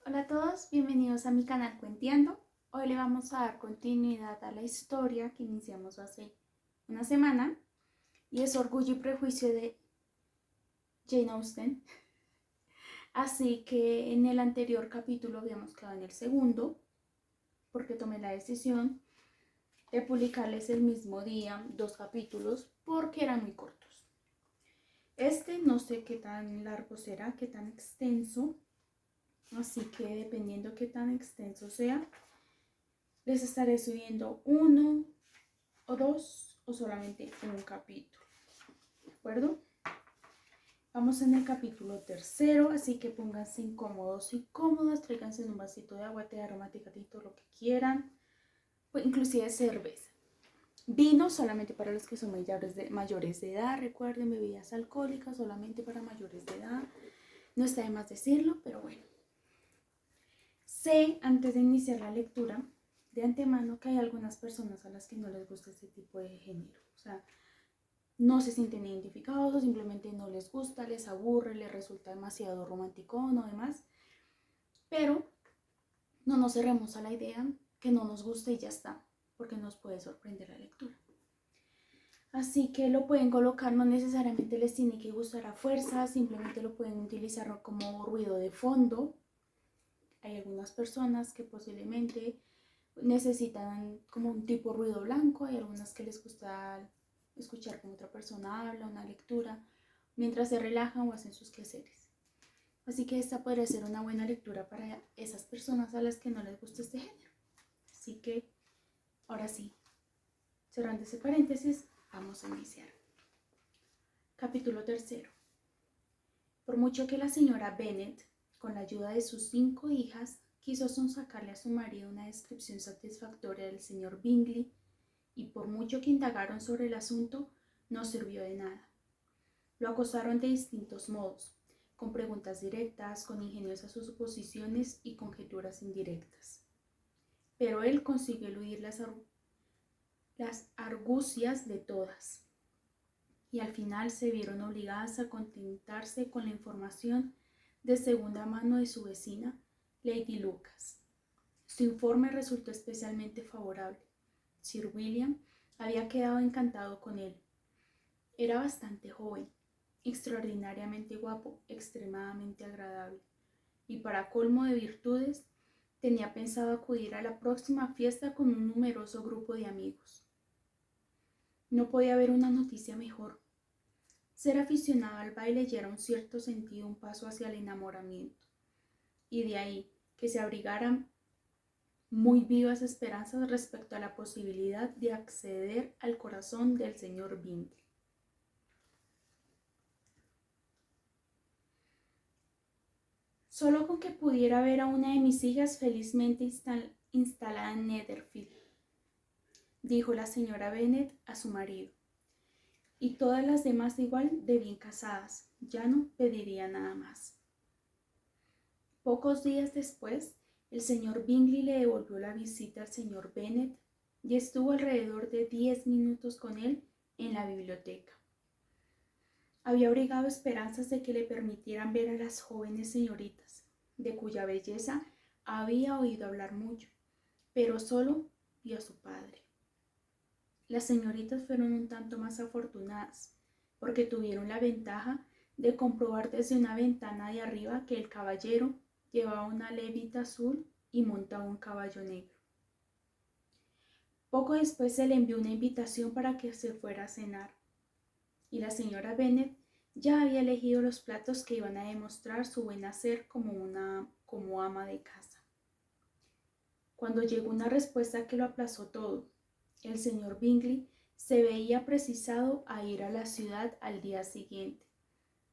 Hola a todos, bienvenidos a mi canal Cuenteando. Hoy le vamos a dar continuidad a la historia que iniciamos hace una semana y es Orgullo y Prejuicio de Jane Austen. Así que en el anterior capítulo habíamos quedado en el segundo porque tomé la decisión de publicarles el mismo día dos capítulos porque eran muy cortos. Este no sé qué tan largo será, qué tan extenso. Así que dependiendo qué tan extenso sea, les estaré subiendo uno o dos o solamente un capítulo. ¿De acuerdo? Vamos en el capítulo tercero, así que pónganse incómodos y cómodas, tráiganse un vasito de agua, té aromática, todo lo que quieran, pues inclusive cerveza. Vino solamente para los que son mayores de edad, recuerden, bebidas alcohólicas solamente para mayores de edad. No está de más decirlo, pero bueno. Sé, antes de iniciar la lectura, de antemano que hay algunas personas a las que no les gusta este tipo de género. O sea, no se sienten identificados o simplemente no les gusta, les aburre, les resulta demasiado romántico o no demás. Pero no nos cerremos a la idea que no nos guste y ya está, porque nos puede sorprender la lectura. Así que lo pueden colocar, no necesariamente les tiene que gustar a fuerza, simplemente lo pueden utilizar como ruido de fondo. Hay algunas personas que posiblemente necesitan como un tipo ruido blanco, hay algunas que les gusta escuchar como otra persona habla, una lectura, mientras se relajan o hacen sus quehaceres. Así que esta podría ser una buena lectura para esas personas a las que no les gusta este género. Así que, ahora sí, cerrando ese paréntesis, vamos a iniciar. Capítulo tercero. Por mucho que la señora Bennet, con la ayuda de sus 5 hijas, quiso sonsacarle a su marido una descripción satisfactoria del señor Bingley, y por mucho que indagaron sobre el asunto, no sirvió de nada. Lo acosaron de distintos modos, con preguntas directas, con ingeniosas suposiciones y conjeturas indirectas. Pero él consiguió eludir las argucias de todas, y al final se vieron obligadas a contentarse con la información de segunda mano de su vecina, Lady Lucas. Su informe resultó especialmente favorable. Sir William había quedado encantado con él. Era bastante joven, extraordinariamente guapo, extremadamente agradable, y para colmo de virtudes, tenía pensado acudir a la próxima fiesta con un numeroso grupo de amigos. No podía haber una noticia mejor. Ser aficionado al baile ya era un cierto sentido un paso hacia el enamoramiento, y de ahí que se abrigaran muy vivas esperanzas respecto a la posibilidad de acceder al corazón del señor Bingley. Solo con que pudiera ver a una de mis hijas felizmente instalada en Netherfield, dijo la señora Bennet a su marido, y todas las demás igual de bien casadas, ya no pediría nada más. Pocos días después, el señor Bingley le devolvió la visita al señor Bennet y estuvo alrededor de 10 minutos con él en la biblioteca. Había abrigado esperanzas de que le permitieran ver a las jóvenes señoritas, de cuya belleza había oído hablar mucho, pero solo vio a su padre. Las señoritas fueron un tanto más afortunadas, porque tuvieron la ventaja de comprobar desde una ventana de arriba que el caballero llevaba una levita azul y montaba un caballo negro. Poco después se le envió una invitación para que se fuera a cenar, y la señora Bennet ya había elegido los platos que iban a demostrar su buen hacer como ama de casa. Cuando llegó una respuesta que lo aplazó todo, el señor Bingley se veía precisado a ir a la ciudad al día siguiente,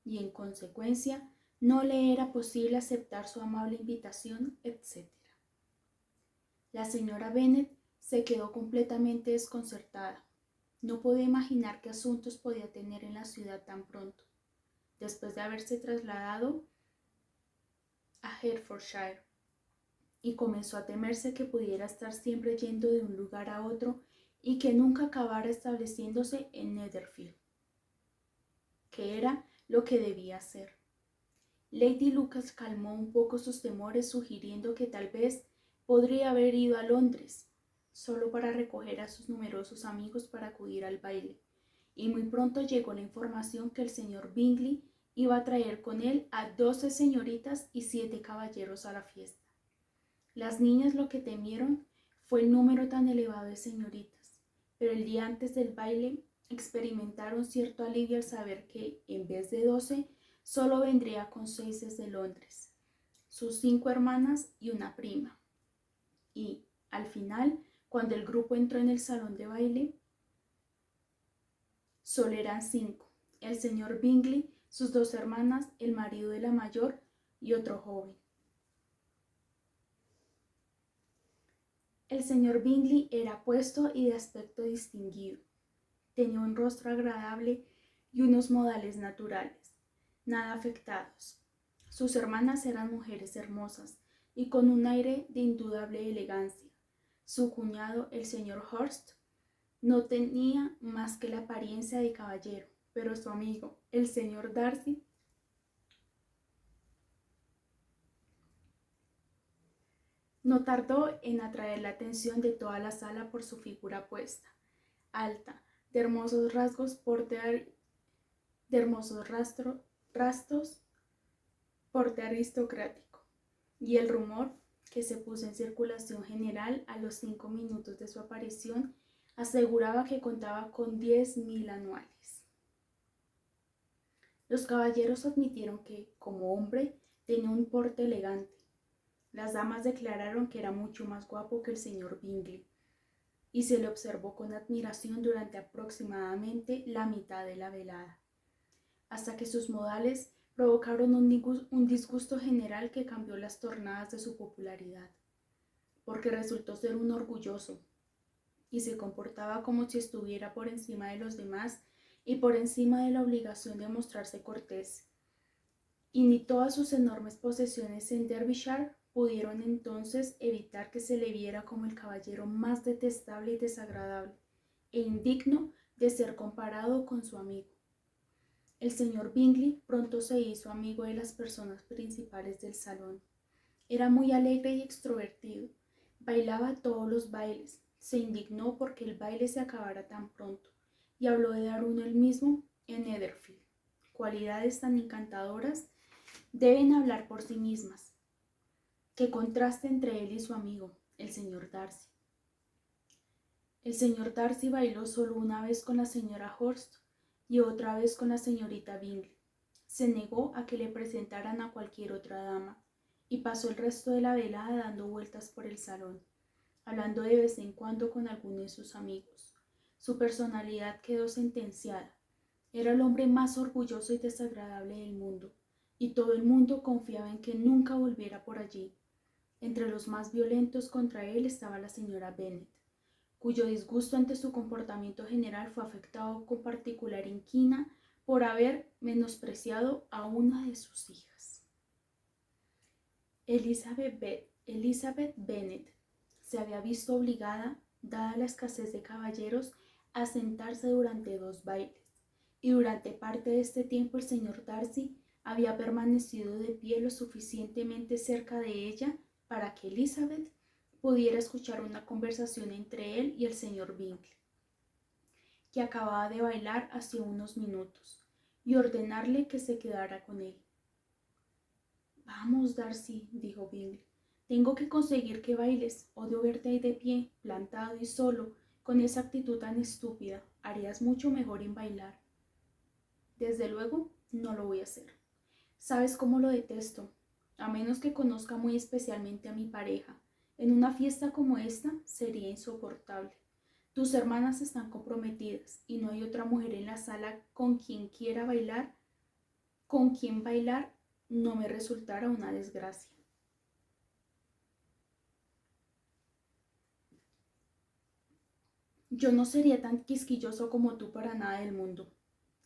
y en consecuencia no le era posible aceptar su amable invitación, etc. La señora Bennet se quedó completamente desconcertada. No podía imaginar qué asuntos podía tener en la ciudad tan pronto, después de haberse trasladado a Hertfordshire, y comenzó a temerse que pudiera estar siempre yendo de un lugar a otro y que nunca acabara estableciéndose en Netherfield, que era lo que debía hacer. Lady Lucas calmó un poco sus temores, sugiriendo que tal vez podría haber ido a Londres, solo para recoger a sus numerosos amigos para acudir al baile, y muy pronto llegó la información que el señor Bingley iba a traer con él a 12 señoritas y 7 caballeros a la fiesta. Las niñas lo que temieron fue el número tan elevado de señoritas, pero el día antes del baile experimentaron cierto alivio al saber que, en vez de 12, solo vendría con 6 desde Londres, sus 5 hermanas y una prima. Y, al final, cuando el grupo entró en el salón de baile, solo eran 5: el señor Bingley, sus 2 hermanas, el marido de la mayor y otro joven. El señor Bingley era apuesto y de aspecto distinguido. Tenía un rostro agradable y unos modales naturales, nada afectados. Sus hermanas eran mujeres hermosas y con un aire de indudable elegancia. Su cuñado, el señor Hurst, no tenía más que la apariencia de caballero, pero su amigo, el señor Darcy, no tardó en atraer la atención de toda la sala por su figura apuesta, alta, de hermosos rasgos, porte aristocrático, y el rumor que se puso en circulación general a los 5 minutos de su aparición aseguraba que contaba con 10.000 anuales. Los caballeros admitieron que, como hombre, tenía un porte elegante. Las damas declararon que era mucho más guapo que el señor Bingley, y se le observó con admiración durante aproximadamente la mitad de la velada, hasta que sus modales provocaron un disgusto general que cambió las tornadas de su popularidad, porque resultó ser un orgulloso, y se comportaba como si estuviera por encima de los demás y por encima de la obligación de mostrarse cortés, y ni todas sus enormes posesiones en Derbyshire pudieron entonces evitar que se le viera como el caballero más detestable y desagradable, e indigno de ser comparado con su amigo. El señor Bingley pronto se hizo amigo de las personas principales del salón. Era muy alegre y extrovertido, bailaba todos los bailes, se indignó porque el baile se acabara tan pronto, y habló de dar uno él mismo en Netherfield. Cualidades tan encantadoras deben hablar por sí mismas. Qué contraste entre él y su amigo, el señor Darcy. El señor Darcy bailó solo una vez con la señora Hurst y otra vez con la señorita Bingley. Se negó a que le presentaran a cualquier otra dama y pasó el resto de la velada dando vueltas por el salón, hablando de vez en cuando con alguno de sus amigos. Su personalidad quedó sentenciada. Era el hombre más orgulloso y desagradable del mundo, y todo el mundo confiaba en que nunca volviera por allí. Entre los más violentos contra él estaba la señora Bennet, cuyo disgusto ante su comportamiento general fue afectado con particular inquina por haber menospreciado a una de sus hijas. Elizabeth Bennet se había visto obligada, dada la escasez de caballeros, a sentarse durante 2 bailes, y durante parte de este tiempo el señor Darcy había permanecido de pie lo suficientemente cerca de ella para que Elizabeth pudiera escuchar una conversación entre él y el señor Bingley, que acababa de bailar hacía unos minutos, y ordenarle que se quedara con él. «Vamos, Darcy», dijo Bingley, «tengo que conseguir que bailes. Odio verte ahí de pie, plantado y solo, con esa actitud tan estúpida. Harías mucho mejor en bailar». «Desde luego, no lo voy a hacer. Sabes cómo lo detesto, a menos que conozca muy especialmente a mi pareja. En una fiesta como esta sería insoportable. Tus hermanas están comprometidas y no hay otra mujer en la sala con quien bailar no me resultara una desgracia». «Yo no sería tan quisquilloso como tú para nada del mundo»,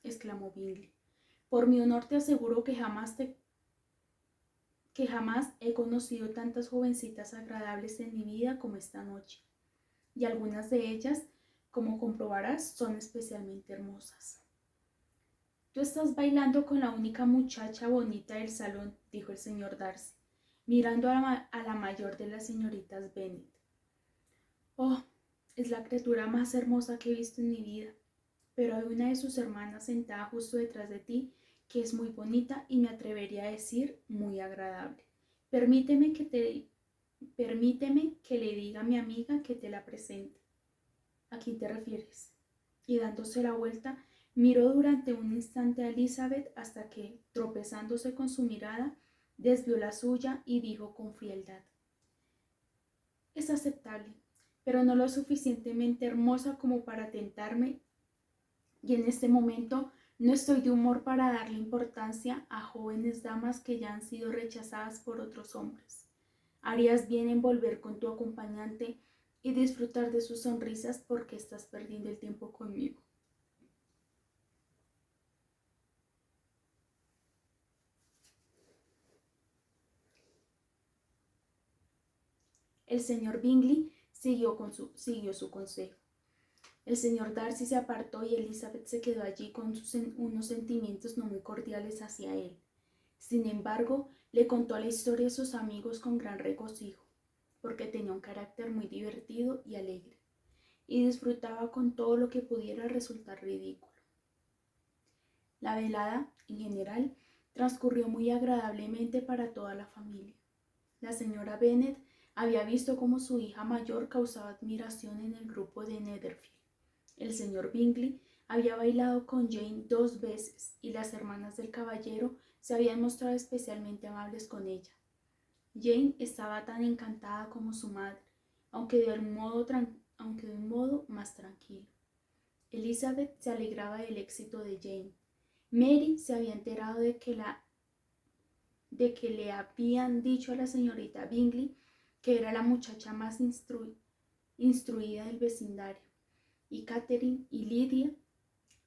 exclamó Bingley. «Por mi honor te aseguro que jamás he conocido tantas jovencitas agradables en mi vida como esta noche, y algunas de ellas, como comprobarás, son especialmente hermosas». Tú estás bailando con la única muchacha bonita del salón, dijo el señor Darcy, mirando a la mayor de las señoritas Bennet. Oh, es la criatura más hermosa que he visto en mi vida, pero hay una de sus hermanas sentada justo detrás de ti que es muy bonita y me atrevería a decir muy agradable. Permíteme que le diga a mi amiga que te la presente. ¿A quién te refieres? Y dándose la vuelta, miró durante un instante a Elizabeth hasta que, tropezándose con su mirada, desvió la suya y dijo con frialdad: es aceptable, pero no lo suficientemente hermosa como para tentarme, y en este momento no estoy de humor para darle importancia a jóvenes damas que ya han sido rechazadas por otros hombres. Harías bien en volver con tu acompañante y disfrutar de sus sonrisas porque estás perdiendo el tiempo conmigo. El señor Bingley siguió su consejo. El señor Darcy se apartó y Elizabeth se quedó allí con unos sentimientos no muy cordiales hacia él. Sin embargo, le contó la historia a sus amigos con gran regocijo, porque tenía un carácter muy divertido y alegre, y disfrutaba con todo lo que pudiera resultar ridículo. La velada, en general, transcurrió muy agradablemente para toda la familia. La señora Bennet había visto cómo su hija mayor causaba admiración en el grupo de Netherfield. El señor Bingley había bailado con Jane 2 veces y las hermanas del caballero se habían mostrado especialmente amables con ella. Jane estaba tan encantada como su madre, aunque de un modo más tranquilo. Elizabeth se alegraba del éxito de Jane. Mary se había enterado de que le habían dicho a la señorita Bingley que era la muchacha más instruida del vecindario, y Catherine y Lydia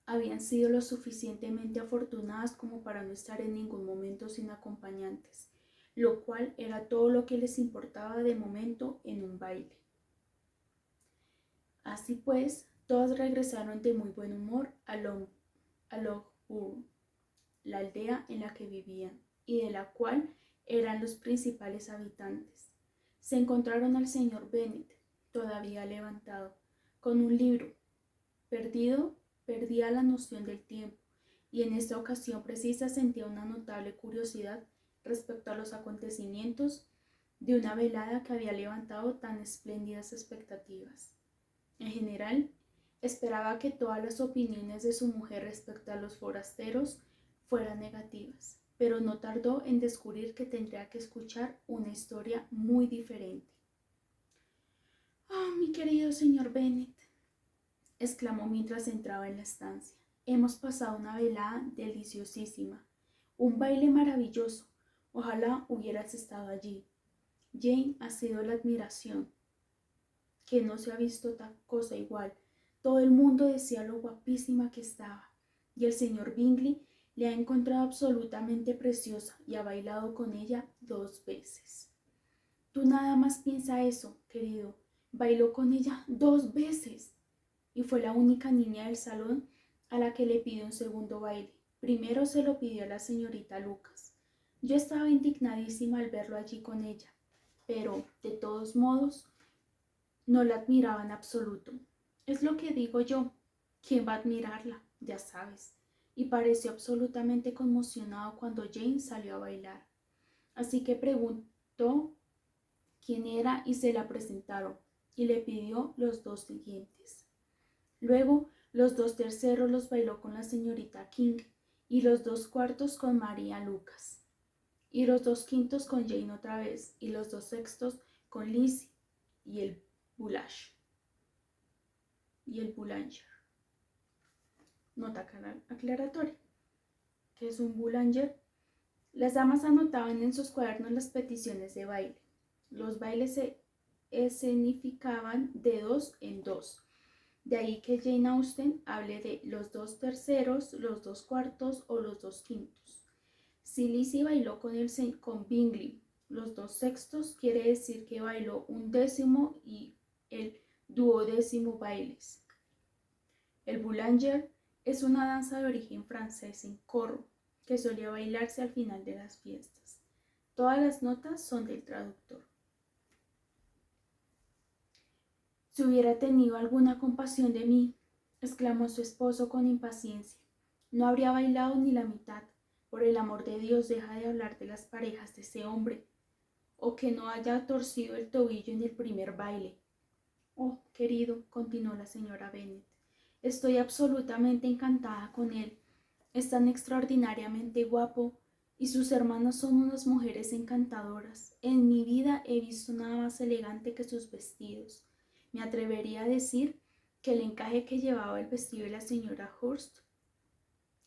habían sido lo suficientemente afortunadas como para no estar en ningún momento sin acompañantes, lo cual era todo lo que les importaba de momento en un baile. Así pues, todas regresaron de muy buen humor a Loughborough, la aldea en la que vivían y de la cual eran los principales habitantes. Se encontraron al señor Bennet, todavía levantado, con un libro. Perdía la noción del tiempo, y en esta ocasión precisa sentía una notable curiosidad respecto a los acontecimientos de una velada que había levantado tan espléndidas expectativas. En general, esperaba que todas las opiniones de su mujer respecto a los forasteros fueran negativas, pero no tardó en descubrir que tendría que escuchar una historia muy diferente. «Oh, mi querido señor Bennet», exclamó mientras entraba en la estancia, «hemos pasado una velada deliciosísima, un baile maravilloso. Ojalá hubieras estado allí. Jane ha sido la admiración, que no se ha visto tal cosa igual. Todo el mundo decía lo guapísima que estaba, y el señor Bingley le ha encontrado absolutamente preciosa y ha bailado con ella 2 veces. Tú nada más piensa eso, querido. Bailó con ella 2 veces. Y fue la única niña del salón a la que le pidió un segundo baile. Primero se lo pidió a la señorita Lucas. Yo estaba indignadísima al verlo allí con ella, pero, de todos modos, no la admiraba en absoluto. Es lo que digo yo. ¿Quién va a admirarla? Ya sabes. Y pareció absolutamente conmocionado cuando Jane salió a bailar. Así que preguntó quién era y se la presentaron, y le pidió los 2 siguientes. Luego, los 2 terceros los bailó con la señorita King, y los 2 cuartos con María Lucas, y los 2 quintos con Jane otra vez, y los 2 sextos con Lizzie y el Boulanger. Nota aclaratoria. ¿Qué es un Boulanger? Las damas anotaban en sus cuadernos las peticiones de baile. Los bailes se escenificaban de 2 en 2. De ahí que Jane Austen hable de los 2 terceros, los 2 cuartos o los 2 quintos. Si Lizzie bailó con Bingley los 2 sextos, quiere decir que bailó un décimo y el duodécimo bailes. El Boulanger Es una danza de origen francés en corro que solía bailarse al final de las fiestas. Todas las notas son del traductor. Si hubiera tenido alguna compasión de mí, exclamó su esposo con impaciencia, no habría bailado ni la mitad. Por el amor de Dios, deja de hablar de las parejas de ese hombre, o que no haya torcido el tobillo en el primer baile. Oh, querido, continuó la señora Bennet, estoy absolutamente encantada con él. Es tan extraordinariamente guapo y sus hermanas son unas mujeres encantadoras. En mi vida he visto nada más elegante que sus vestidos. Me atrevería a decir que el encaje que llevaba el vestido de la señora Hurst.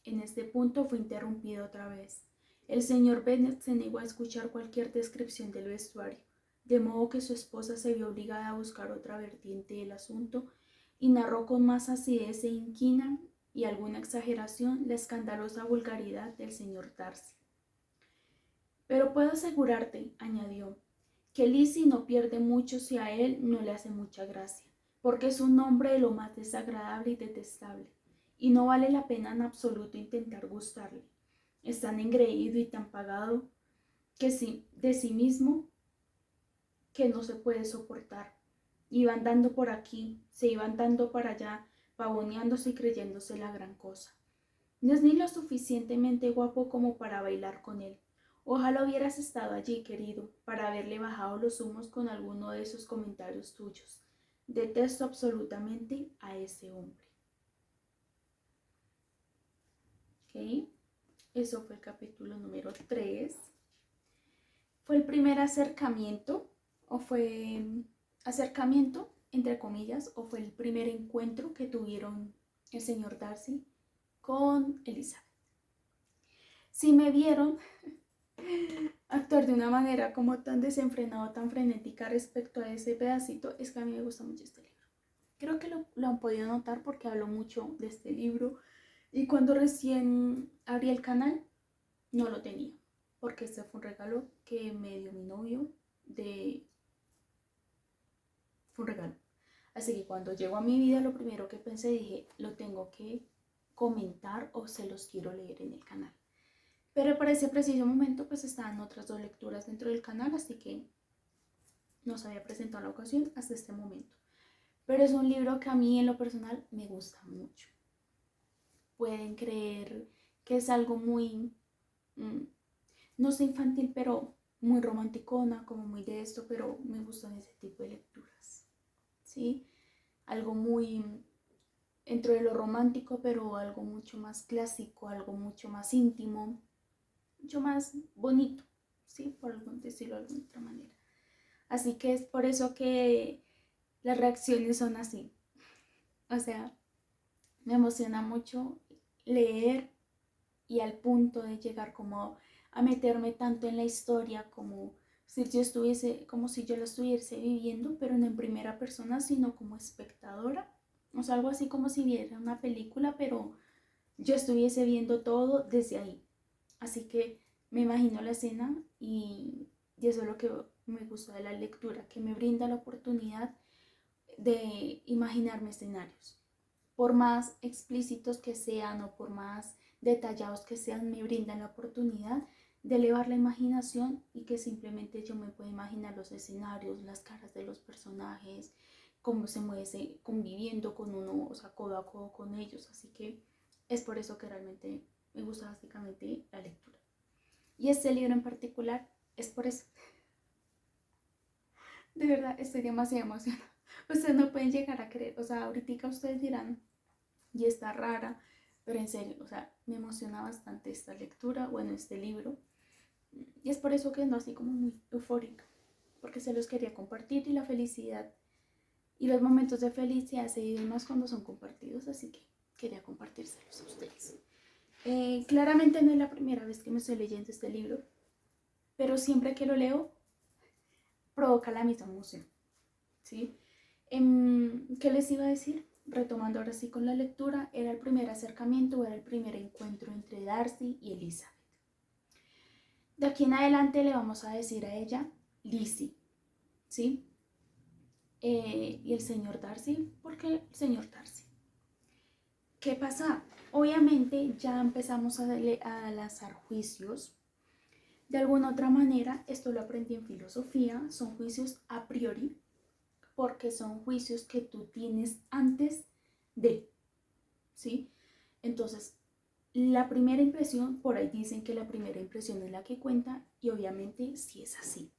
En este punto fue interrumpido otra vez. El señor Bennet se negó a escuchar cualquier descripción del vestuario, de modo que su esposa se vio obligada a buscar otra vertiente del asunto y narró con más acidez e inquina y alguna exageración la escandalosa vulgaridad del señor Darcy. Pero puedo asegurarte, añadió, que Lizzie no pierde mucho si a él no le hace mucha gracia, porque es un hombre de lo más desagradable y detestable, y no vale la pena en absoluto intentar gustarle. Es tan engreído y tan pagado que de sí mismo que no se puede soportar. Iba andando por aquí, se iba andando para allá, pavoneándose y creyéndose la gran cosa. No es ni lo suficientemente guapo como para bailar con él. Ojalá hubieras estado allí, querido, para haberle bajado los humos con alguno de esos comentarios tuyos. Detesto absolutamente a ese hombre. ¿Ok? Eso fue el capítulo número 3. Fue el primer acercamiento, o fue acercamiento, entre comillas, o fue el primer encuentro que tuvieron el señor Darcy con Elizabeth. Si me vieron actuar de una manera como tan desenfrenada, tan frenética respecto a ese pedacito, es que a mí me gusta mucho este libro. Creo que lo han podido notar porque hablo mucho de este libro y cuando recién abrí el canal no lo tenía, porque este fue un regalo que me dio mi novio fue un regalo. Así que cuando llegó a mi vida, lo primero que pensé, dije, lo tengo que comentar o se los quiero leer en el canal. Pero para ese preciso momento pues estaban otras 2 lecturas dentro del canal, así que no se había presentado la ocasión hasta este momento. Pero es un libro que a mí en lo personal me gusta mucho. Pueden creer que es algo muy, no sé, infantil, pero muy romanticona, como muy de esto, pero me gustan ese tipo de lecturas, ¿sí? Algo muy dentro de lo romántico, pero algo mucho más clásico, algo mucho más íntimo, mucho más bonito, ¿sí? Por decirlo de alguna otra manera. Así que es por eso que las reacciones son así. O sea, me emociona mucho leer y al punto de llegar como a meterme tanto en la historia como si yo lo estuviese viviendo, pero no en primera persona, sino como espectadora. O sea, algo así como si viera una película, pero yo estuviese viendo todo desde ahí. Así que me imagino la escena y eso es lo que me gusta de la lectura, que me brinda la oportunidad de imaginarme escenarios. Por más explícitos que sean o por más detallados que sean, me brindan la oportunidad de elevar la imaginación y que simplemente yo me pueda imaginar los escenarios, las caras de los personajes, cómo se mueve conviviendo con uno, o sea, codo a codo con ellos. Así que es por eso que realmente me gusta básicamente la lectura. Y este libro en particular es por eso. De verdad, estoy demasiado emocionada. Ustedes no pueden llegar a creer, o sea, ahorita ustedes dirán, y está rara, pero en serio, o sea, me emociona bastante esta lectura, bueno, este libro. Y es por eso que ando así como muy eufórica, porque se los quería compartir y la felicidad y los momentos de felicidad se viven más cuando son compartidos, así que quería compartírselos a ustedes. Claramente no es la primera vez que me estoy leyendo este libro, pero siempre que lo leo provoca la misma emoción, ¿sí? ¿Qué les iba a decir? Retomando ahora sí con la lectura, era el primer acercamiento, era el primer encuentro entre Darcy y Elizabeth. De aquí en adelante le vamos a decir a ella Lizzie, ¿sí? Y el señor Darcy, ¿por qué el señor Darcy? ¿Qué pasa? Obviamente ya empezamos a lanzar juicios. De alguna otra manera, esto lo aprendí en filosofía, son juicios a priori, porque son juicios que tú tienes antes de, ¿sí? Entonces, la primera impresión, por ahí dicen que la primera impresión es la que cuenta y obviamente sí es así.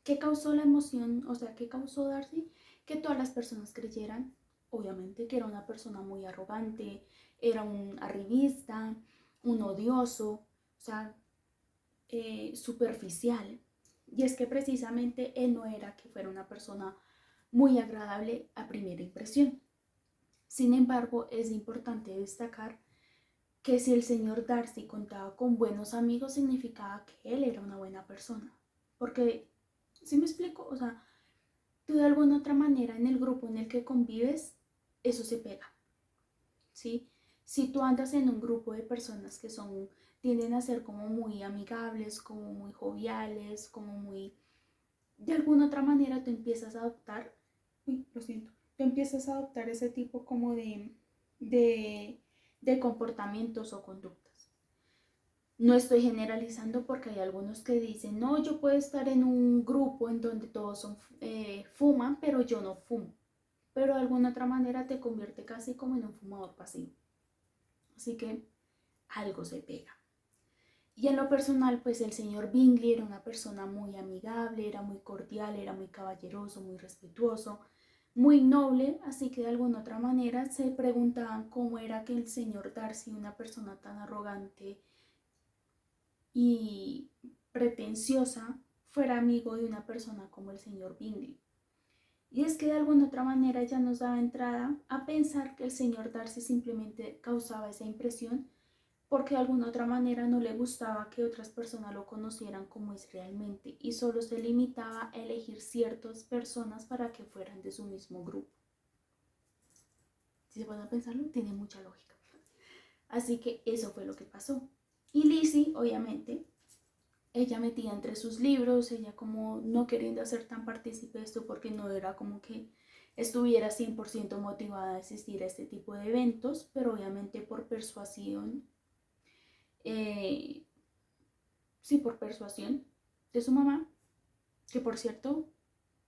¿Qué causó la emoción? O sea, ¿qué causó Darcy? Que todas las personas creyeran, obviamente, que era una persona muy arrogante, era un arribista, un odioso, o sea, superficial. Y es que precisamente él no era que fuera una persona muy agradable a primera impresión. Sin embargo, es importante destacar que si el señor Darcy contaba con buenos amigos, significaba que él era una buena persona. Porque, ¿sí me explico? O sea, tú de alguna otra manera en el grupo en el que convives, eso se pega, ¿sí? Si tú andas en un grupo de personas que tienden a ser como muy amigables, como muy joviales, como muy, de alguna otra manera tú empiezas a adoptar, lo siento, tú empiezas a adoptar ese tipo como de, de comportamientos o conductas. No estoy generalizando porque hay algunos que dicen, no, yo puedo estar en un grupo en donde todos fuman, pero yo no fumo. Pero de alguna otra manera te convierte casi como en un fumador pasivo. Así que algo se pega. Y en lo personal, pues el señor Bingley era una persona muy amigable, era muy cordial, era muy caballeroso, muy respetuoso, muy noble, así que de alguna otra manera se preguntaban cómo era que el señor Darcy, una persona tan arrogante y pretenciosa, fuera amigo de una persona como el señor Bingley. Y es que de alguna otra manera ya nos daba entrada a pensar que el señor Darcy simplemente causaba esa impresión porque de alguna otra manera no le gustaba que otras personas lo conocieran como es realmente y solo se limitaba a elegir ciertas personas para que fueran de su mismo grupo. Si se pueden pensarlo, tiene mucha lógica. Así que eso fue lo que pasó. Y Lizzie, obviamente, ella metía entre sus libros, ella como no queriendo hacer tan partícipe de esto porque no era como que estuviera 100% motivada a asistir a este tipo de eventos, pero obviamente por persuasión, eh, sí, por persuasión de su mamá, que por cierto,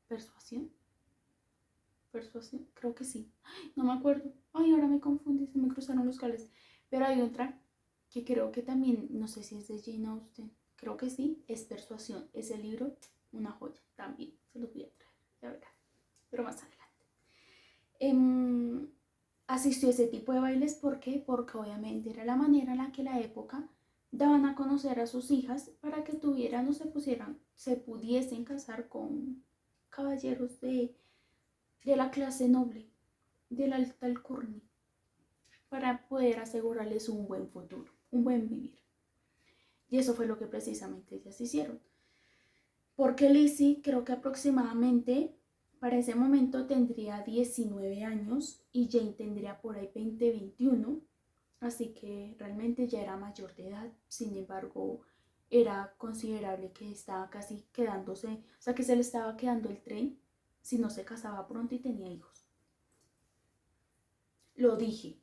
persuasión, creo que sí, ay, no me acuerdo, ay, ahora me confundí, se me cruzaron los cables, pero hay otra que creo que también, no sé si es de Jane Austen, creo que sí, es Persuasión, ese libro, una joya, también, se los voy a traer, ya verán, pero más adelante. Asistió a ese tipo de bailes, ¿por qué? Porque obviamente era la manera en la que la época daban a conocer a sus hijas para que tuvieran o se pudiesen casar con caballeros de la clase noble, de la alta alcurnia, para poder asegurarles un buen futuro, un buen vivir. Y eso fue lo que precisamente ellas hicieron. Porque Lizzie creo que aproximadamente para ese momento tendría 19 años y Jane tendría por ahí 20, 21. Así que realmente ya era mayor de edad. Sin embargo, era considerable que estaba casi quedándose, o sea que se le estaba quedando el tren si no se casaba pronto y tenía hijos. Lo dije.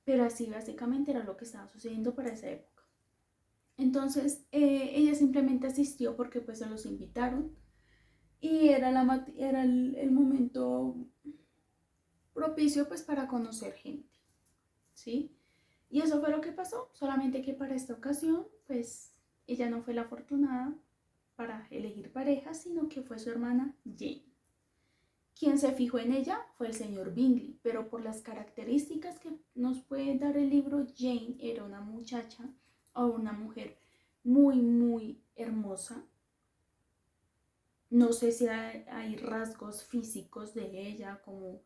Pero así básicamente era lo que estaba sucediendo para esa época. Entonces ella simplemente asistió porque pues se los invitaron y era el momento propicio pues para conocer gente, ¿sí? Y eso fue lo que pasó, solamente que para esta ocasión pues ella no fue la afortunada para elegir pareja, sino que fue su hermana Jane. Quien se fijó en ella fue el señor Bingley, pero por las características que nos puede dar el libro, Jane era una muchacha o una mujer muy, muy hermosa. No sé si hay rasgos físicos de ella, como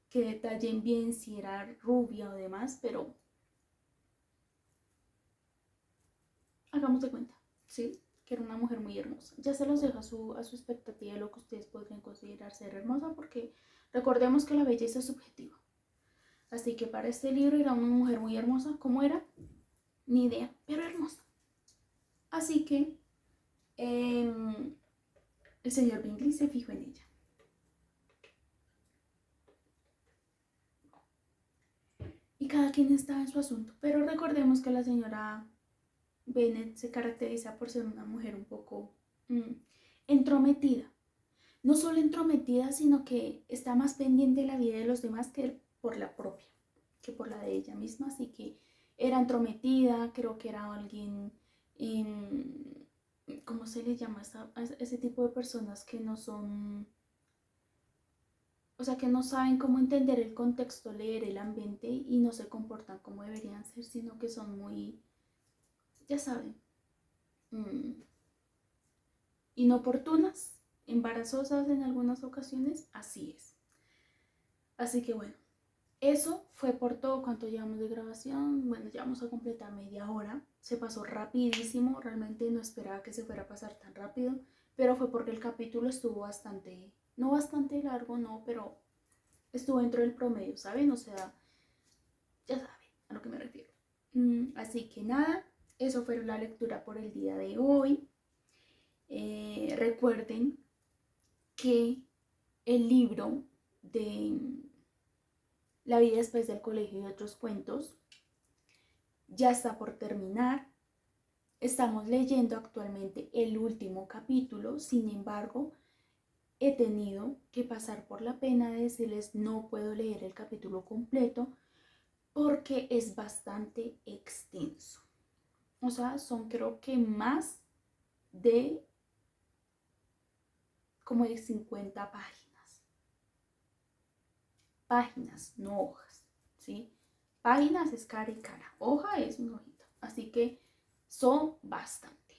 que detallen bien si era rubia o demás, pero hagamos de cuenta, ¿sí? Que era una mujer muy hermosa. Ya se los dejo a su expectativa de lo que ustedes podrían considerar ser hermosa, porque recordemos que la belleza es subjetiva. Así que para este libro era una mujer muy hermosa. ¿Cómo era? Ni idea, pero hermosa. Así que el señor Bingley se fijó en ella. cada quien estaba en su asunto. Pero recordemos que la señora Bennet se caracteriza por ser una mujer un poco entrometida. No solo entrometida, sino que está más pendiente de la vida de los demás que por la propia, que por la de ella misma. Así que era entrometida, creo que era alguien, ¿cómo se le llama a ese tipo de personas que no son, o sea, que no saben cómo entender el contexto, leer el ambiente y no se comportan como deberían ser, sino que son muy, ya saben, inoportunas, embarazosas en algunas ocasiones? Así es. Así que bueno, eso fue por todo cuanto llevamos de grabación. Bueno, ya vamos a completar media hora. Se pasó rapidísimo, realmente no esperaba que se fuera a pasar tan rápido, pero fue porque el capítulo estuvo bastante, no bastante largo, no, pero estuvo dentro del promedio, ¿saben? O sea, ya saben a lo que me refiero. Así que nada, eso fue la lectura por el día de hoy. Recuerden que el libro de La vida después del colegio y otros cuentos ya está por terminar. Estamos leyendo actualmente el último capítulo, sin embargo, he tenido que pasar por la pena de decirles no puedo leer el capítulo completo porque es bastante extenso. O sea, son creo que más de como de 50 páginas. Páginas, no hojas, ¿sí? Páginas es cara y cara, hoja es una hojita. Así que son bastantes.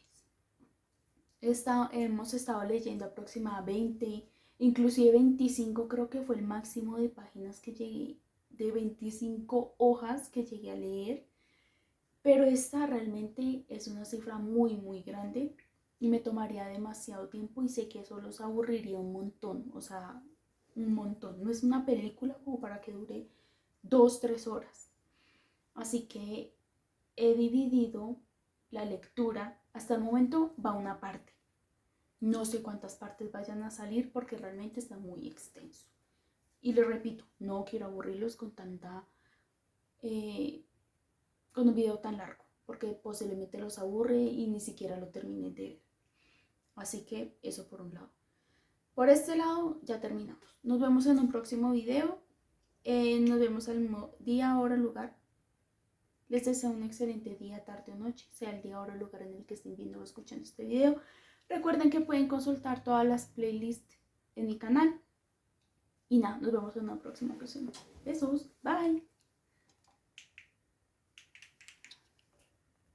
Hemos estado leyendo aproximadamente 20, inclusive 25, creo que fue el máximo de páginas que llegué, de 25 hojas que llegué a leer. Pero esta realmente es una cifra muy, muy grande y me tomaría demasiado tiempo y sé que eso los aburriría un montón, o sea, un montón. No es una película como para que dure 2, 3 horas. Así que he dividido la lectura. Hasta el momento va una parte. No sé cuántas partes vayan a salir porque realmente está muy extenso. Y les repito, no quiero aburrirlos con con un video tan largo, porque posiblemente los aburre y ni siquiera lo termine de ver. Así que eso por un lado. Por este lado ya terminamos. Nos vemos en un próximo video. Nos vemos al mismo día, hora, lugar. Les deseo un excelente día, tarde o noche, sea el día, hora o lugar en el que estén viendo o escuchando este video. Recuerden que pueden consultar todas las playlists en mi canal. Y nada, nos vemos en una próxima ocasión. Besos, bye.